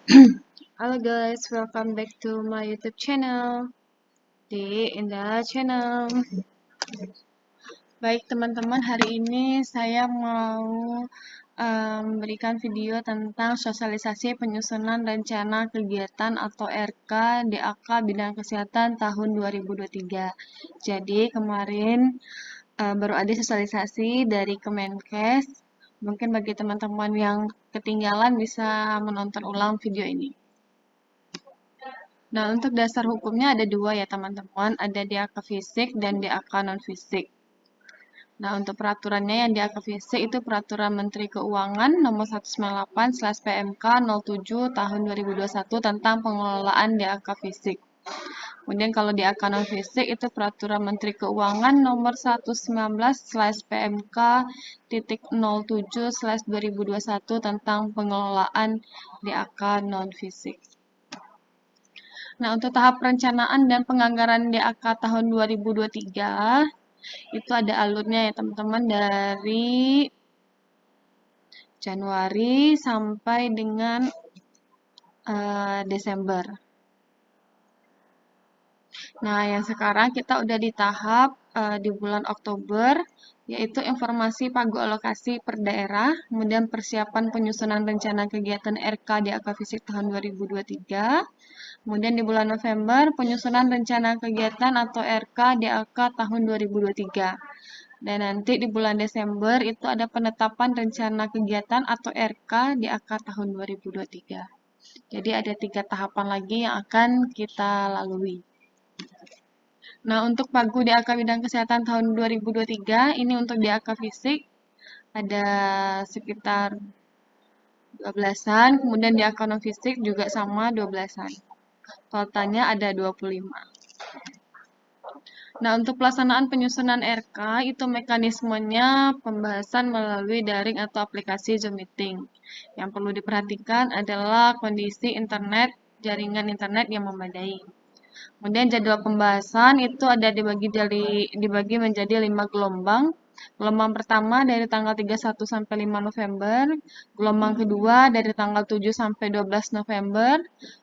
Halo guys, welcome back to my YouTube channel di Indah Channel. Baik teman-teman, hari ini saya mau memberikan video tentang sosialisasi penyusunan rencana kegiatan atau RK DAK Bidang Kesehatan tahun 2023. Jadi kemarin baru ada sosialisasi dari Kemenkes. Mungkin bagi teman-teman yang ketinggalan bisa menonton ulang video ini. Nah, untuk dasar hukumnya ada dua ya teman-teman, ada DAK fisik dan DAK non-fisik. Nah, untuk peraturannya yang DAK fisik itu Peraturan Menteri Keuangan Nomor 198/PMK 07 Tahun 2021 tentang pengelolaan DAK fisik. Kemudian kalau DAK non-fisik itu Peraturan Menteri Keuangan Nomor 119/PMK 07/2021 tentang pengelolaan DAK non-fisik. Nah, untuk tahap perencanaan dan penganggaran DAK tahun 2023, itu ada alurnya ya teman-teman, dari Januari sampai dengan Desember. Nah, yang sekarang kita udah di tahap di bulan Oktober, yaitu informasi pagu alokasi per daerah, kemudian persiapan penyusunan rencana kegiatan RK DAK Fisik tahun 2023, kemudian di bulan November, penyusunan rencana kegiatan atau RK DAK tahun 2023. Dan nanti di bulan Desember itu ada penetapan rencana kegiatan atau RK DAK tahun 2023. Jadi ada 3 tahapan lagi yang akan kita lalui. Nah, untuk pagu DAK Bidang Kesehatan tahun 2023, ini untuk DAK fisik ada sekitar 12-an, kemudian DAK non fisik juga sama 12-an. Totalnya ada 25. Nah, untuk pelaksanaan penyusunan RK, itu mekanismenya pembahasan melalui daring atau aplikasi Zoom Meeting. Yang perlu diperhatikan adalah kondisi internet, jaringan internet yang memadai. Kemudian jadwal pembahasan itu ada dibagi menjadi 5 gelombang. Gelombang pertama dari tanggal 31 sampai 5 November, gelombang kedua dari tanggal 7 sampai 12 November,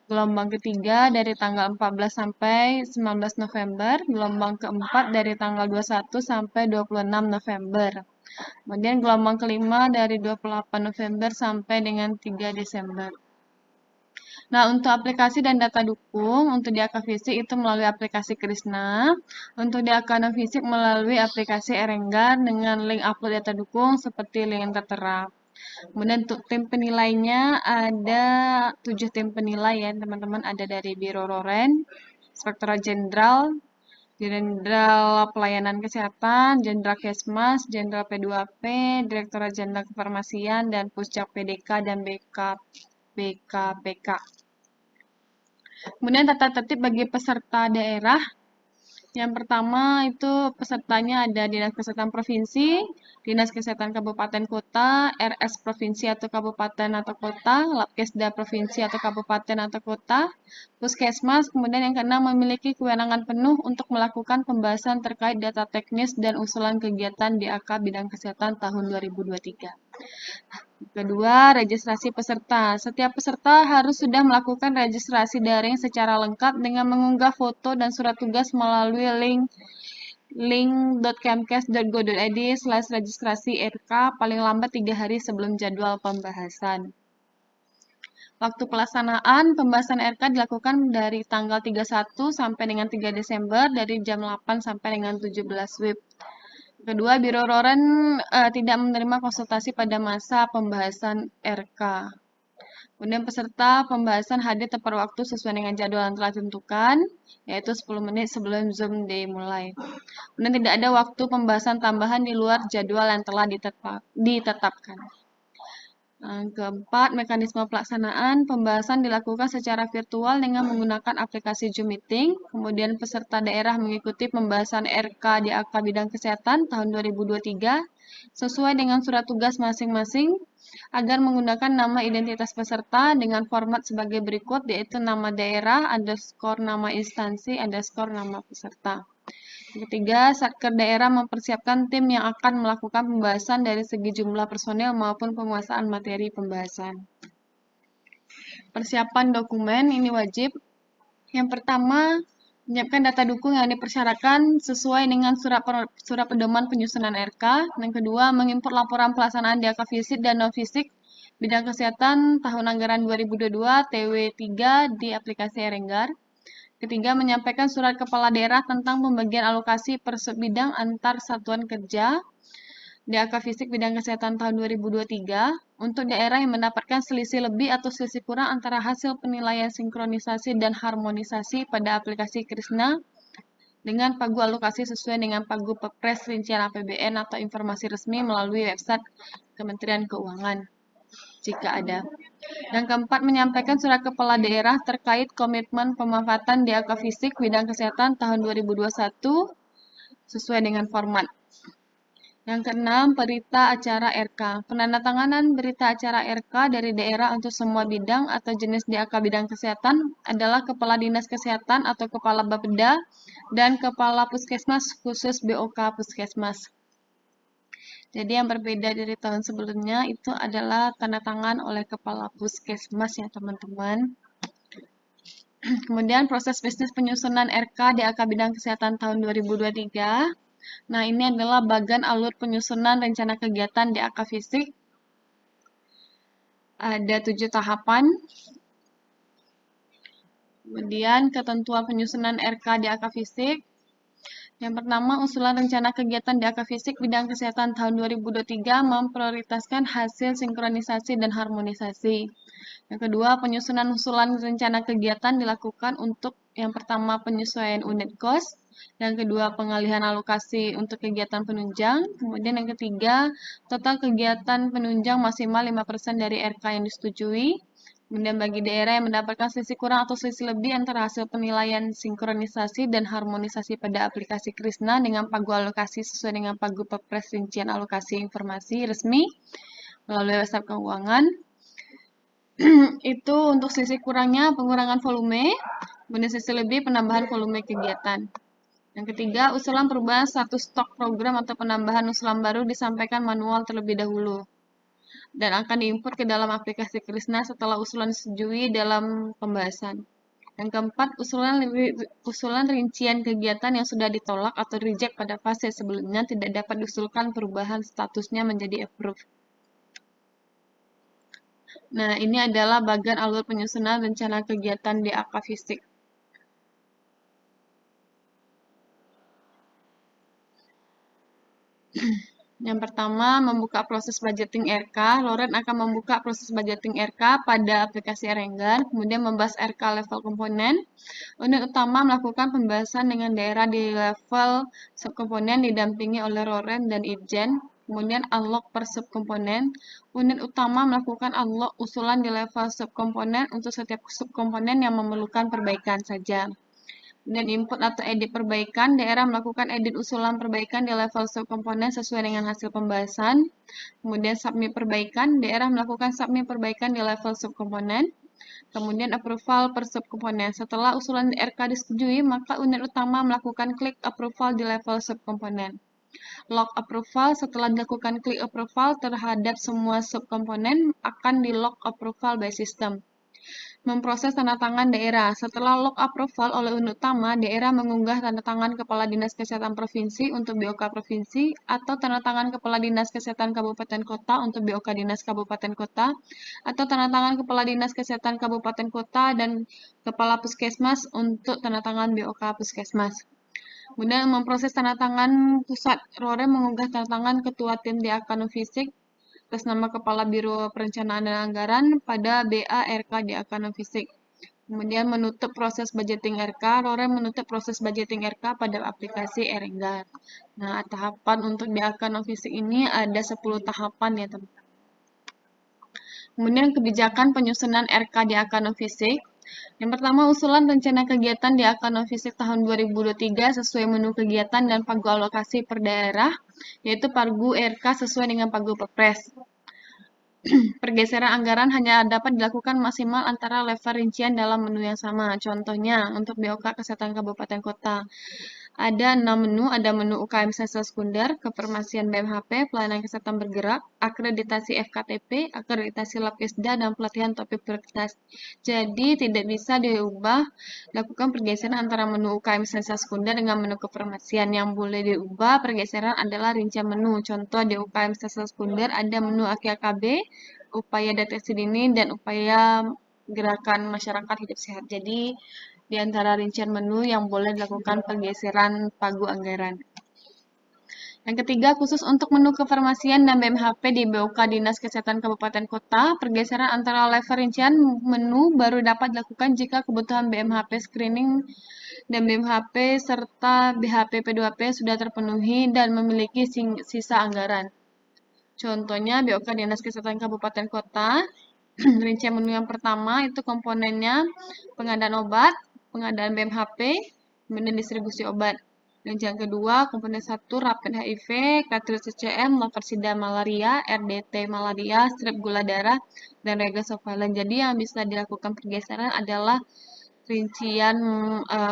gelombang ketiga dari tanggal 14 sampai 19 November, gelombang keempat dari tanggal 21 sampai 26 November. Kemudian gelombang kelima dari 28 November sampai dengan 3 Desember. Nah, untuk aplikasi dan data dukung, untuk DAK fisik itu melalui aplikasi Krisna, untuk DAK non fisik melalui aplikasi Erenggar dengan link upload data dukung seperti link yang tertera. Kemudian untuk tim penilainya ada 7 tim penilai ya teman-teman, ada dari Biro Roren, Inspektorat Jenderal, Jenderal Pelayanan Kesehatan, Jenderal Kesmas, Jenderal P2P, Direktorat Jenderal Kefarmasian, dan Pusjak PDK dan BKPK. Kemudian tata tertib bagi peserta daerah. Yang pertama itu pesertanya ada Dinas Kesehatan Provinsi, Dinas Kesehatan Kabupaten Kota, RS Provinsi atau Kabupaten atau Kota, Labkesda Provinsi atau Kabupaten atau Kota, Puskesmas. Kemudian yang keenam memiliki kewenangan penuh untuk melakukan pembahasan terkait data teknis dan usulan kegiatan DAK Bidang Kesehatan tahun 2023. Kedua, registrasi peserta. Setiap peserta harus sudah melakukan registrasi daring secara lengkap dengan mengunggah foto dan surat tugas melalui link.kemkes.go.id/registrasi RK paling lambat 3 hari sebelum jadwal pembahasan. Waktu pelaksanaan pembahasan RK dilakukan dari tanggal 31 sampai dengan 3 Desember dari jam 8 sampai dengan 17 WIB. Kedua, Biro Roren tidak menerima konsultasi pada masa pembahasan RK. Kemudian peserta pembahasan hadir tepat waktu sesuai dengan jadwal yang telah ditentukan, yaitu 10 menit sebelum Zoom dimulai. Kemudian tidak ada waktu pembahasan tambahan di luar jadwal yang telah ditetapkan. Keempat, mekanisme pelaksanaan pembahasan dilakukan secara virtual dengan menggunakan aplikasi Zoom Meeting. Kemudian peserta daerah mengikuti pembahasan RK DAK Bidang Kesehatan tahun 2023 sesuai dengan surat tugas masing-masing agar menggunakan nama identitas peserta dengan format sebagai berikut, yaitu nama daerah, underscore nama instansi, underscore nama peserta. Ketiga, Satker daerah mempersiapkan tim yang akan melakukan pembahasan dari segi jumlah personel maupun penguasaan materi pembahasan. Persiapan dokumen ini wajib. Yang pertama, menyiapkan data dukung yang dipersyaratkan sesuai dengan surat pedoman penyusunan RK. Yang kedua, mengimport laporan pelaksanaan DAK fisik dan non-fisik bidang kesehatan tahun anggaran 2022 TW3 di aplikasi Erenggar. Ketiga, menyampaikan surat kepala daerah tentang pembagian alokasi per bidang antar satuan kerja DAK fisik bidang kesehatan tahun 2023 untuk daerah yang mendapatkan selisih lebih atau selisih kurang antara hasil penilaian sinkronisasi dan harmonisasi pada aplikasi Krisna dengan pagu alokasi sesuai dengan pagu Pepres rincian APBN atau informasi resmi melalui website Kementerian Keuangan jika ada. Yang keempat, menyampaikan surat kepala daerah terkait komitmen pemanfaatan DAK fisik bidang kesehatan tahun 2021 sesuai dengan format. Yang keenam, berita acara RK. Penandatanganan berita acara RK dari daerah untuk semua bidang atau jenis DAK bidang kesehatan adalah Kepala Dinas Kesehatan atau Kepala Bapeda dan Kepala Puskesmas khusus BOK Puskesmas. Jadi yang berbeda dari tahun sebelumnya itu adalah tanda tangan oleh Kepala Puskesmas ya teman-teman. Kemudian proses bisnis penyusunan RK DAK bidang kesehatan tahun 2023. Nah, ini adalah bagian alur penyusunan rencana kegiatan DAK fisik. Ada 7 tahapan. Kemudian ketentuan penyusunan RK DAK fisik. Yang pertama, usulan rencana kegiatan DAK fisik bidang kesehatan tahun 2023 memprioritaskan hasil sinkronisasi dan harmonisasi. Yang kedua, penyusunan usulan rencana kegiatan dilakukan untuk yang pertama penyesuaian unit cost, yang kedua pengalihan alokasi untuk kegiatan penunjang, kemudian yang ketiga total kegiatan penunjang maksimal 5% dari RK yang disetujui. Kemudian bagi daerah yang mendapatkan selisih kurang atau selisih lebih antara hasil penilaian sinkronisasi dan harmonisasi pada aplikasi Krisna dengan pagu alokasi sesuai dengan pagu Pepres rincian alokasi informasi resmi melalui website keuangan. Itu untuk sisi kurangnya pengurangan volume, kemudian sisi lebih penambahan volume kegiatan. Yang ketiga, usulan perubahan status stok program atau penambahan usulan baru disampaikan manual terlebih dahulu dan akan diinput ke dalam aplikasi Krisna setelah usulan disetujui dalam pembahasan. Yang keempat, usulan rincian kegiatan yang sudah ditolak atau reject pada fase sebelumnya tidak dapat diusulkan perubahan statusnya menjadi approve. Nah, ini adalah bagian alur penyusunan rencana kegiatan DAK fisik. Yang pertama, membuka proses budgeting RK. Loren akan membuka proses budgeting RK pada aplikasi Erenggar, kemudian membahas RK level komponen. Unit utama melakukan pembahasan dengan daerah di level subkomponen didampingi oleh Loren dan Irjen. Kemudian unlock per subkomponen. Unit utama melakukan unlock usulan di level subkomponen untuk setiap subkomponen yang memerlukan perbaikan saja. Kemudian input atau edit perbaikan, daerah melakukan edit usulan perbaikan di level subkomponen sesuai dengan hasil pembahasan. Kemudian submit perbaikan, daerah melakukan submit perbaikan di level subkomponen. Kemudian approval per subkomponen. Setelah usulan RK disetujui, maka unit utama melakukan klik approval di level subkomponen. Lock approval, setelah dilakukan klik approval terhadap semua subkomponen, akan di lock approval by system. Memproses tanda tangan daerah. Setelah lock approval oleh unit utama, daerah mengunggah tanda tangan Kepala Dinas Kesehatan Provinsi untuk BOK Provinsi atau tanda tangan Kepala Dinas Kesehatan Kabupaten Kota untuk BOK Dinas Kabupaten Kota atau tanda tangan Kepala Dinas Kesehatan Kabupaten Kota dan Kepala Puskesmas untuk tanda tangan BOK Puskesmas. Kemudian memproses tanda tangan pusat. Loren mengunggah tanda tangan Ketua Tim DAK Non-Fisik atas nama Kepala Biro Perencanaan dan Anggaran pada BA RK DAK Non-Fisik. Kemudian menutup proses budgeting RK, Loren menutup proses budgeting RK pada aplikasi Erenggar. Nah, tahapan untuk DAK Non-Fisik ini ada 10 tahapan ya teman-teman. Kemudian kebijakan penyusunan RK DAK Non-Fisik. Yang pertama, usulan rencana kegiatan DAK Non-Fisik tahun 2023 sesuai menu kegiatan dan pagu alokasi per daerah, yaitu pagu RK sesuai dengan pagu Pepres. Pergeseran anggaran hanya dapat dilakukan maksimal antara level rincian dalam menu yang sama. Contohnya, untuk BOK Kesehatan Kabupaten Kota, Ada 6 menu, ada menu UKM Sensor Sekunder, kefarmasian BMHP, pelayanan kesehatan bergerak, akreditasi FKTP, akreditasi Labkesda, dan pelatihan topik prioritas. Jadi tidak bisa diubah, lakukan pergeseran antara menu UKM Sensor Sekunder dengan menu kefarmasian. Yang boleh diubah pergeseran adalah rincian menu. Contoh di UKM Sensor Sekunder ada menu AKKB, upaya deteksi dini, dan upaya gerakan masyarakat hidup sehat. Jadi di antara rincian menu yang boleh dilakukan pergeseran pagu anggaran. Yang ketiga, khusus untuk menu kefarmasian dan BMHP di BOK Dinas Kesehatan Kabupaten Kota, pergeseran antara level rincian menu baru dapat dilakukan jika kebutuhan BMHP screening dan BMHP serta BHP P2P sudah terpenuhi dan memiliki sisa anggaran. Contohnya BOK Dinas Kesehatan Kabupaten Kota, rincian menu yang pertama itu komponennya pengadaan obat, pengadaan BMHP, kemudian distribusi obat. Rincian kedua, komponen 1, rapid HIV, cartridge CCM, lopersida malaria, RDT malaria, strep gula darah, dan rega surveillance. Jadi yang bisa dilakukan pergeseran adalah rincian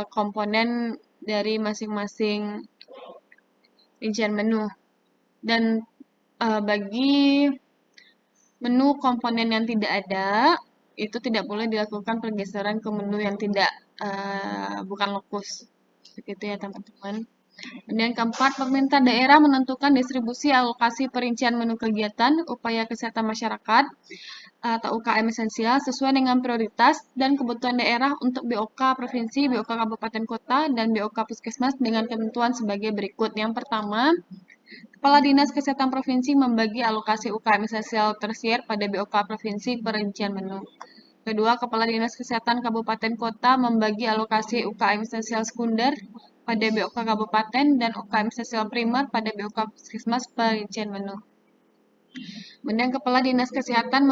komponen dari masing-masing rincian menu. Dan bagi menu komponen yang tidak ada, itu tidak boleh dilakukan pergeseran ke menu yang tidak bukan lokus. Begitu ya teman-teman. Dan yang keempat, pemerintah daerah menentukan distribusi alokasi perincian menu kegiatan, upaya kesehatan masyarakat, atau UKM esensial sesuai dengan prioritas dan kebutuhan daerah untuk BOK provinsi, BOK kabupaten kota, dan BOK puskesmas dengan ketentuan sebagai berikut. Yang pertama, Kepala Dinas Kesehatan Provinsi membagi alokasi UKM esensial tersier pada BOK Provinsi perincian menu. Kedua, Kepala Dinas Kesehatan Kabupaten Kota membagi alokasi UKM esensial sekunder pada BOK Kabupaten dan UKM esensial primer pada BOK Puskesmas perincian menu. Kemudian Kepala Dinas Kesehatan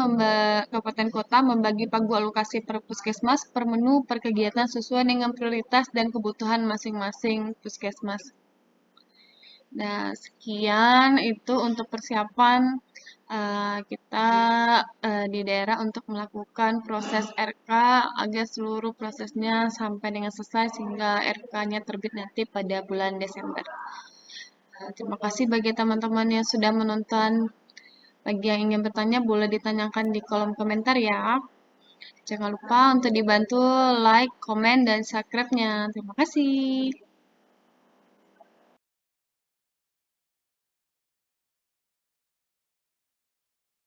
Kabupaten Kota membagi pagu alokasi per puskesmas per menu per kegiatan sesuai dengan prioritas dan kebutuhan masing-masing puskesmas. Nah, sekian itu untuk persiapan kita di daerah untuk melakukan proses RK agar seluruh prosesnya sampai dengan selesai sehingga RK-nya terbit nanti pada bulan Desember. Terima kasih bagi teman-teman yang sudah menonton. Bagi yang ingin bertanya boleh ditanyakan di kolom komentar ya. Jangan lupa untuk dibantu like, komen, dan subscribe-nya. Terima kasih.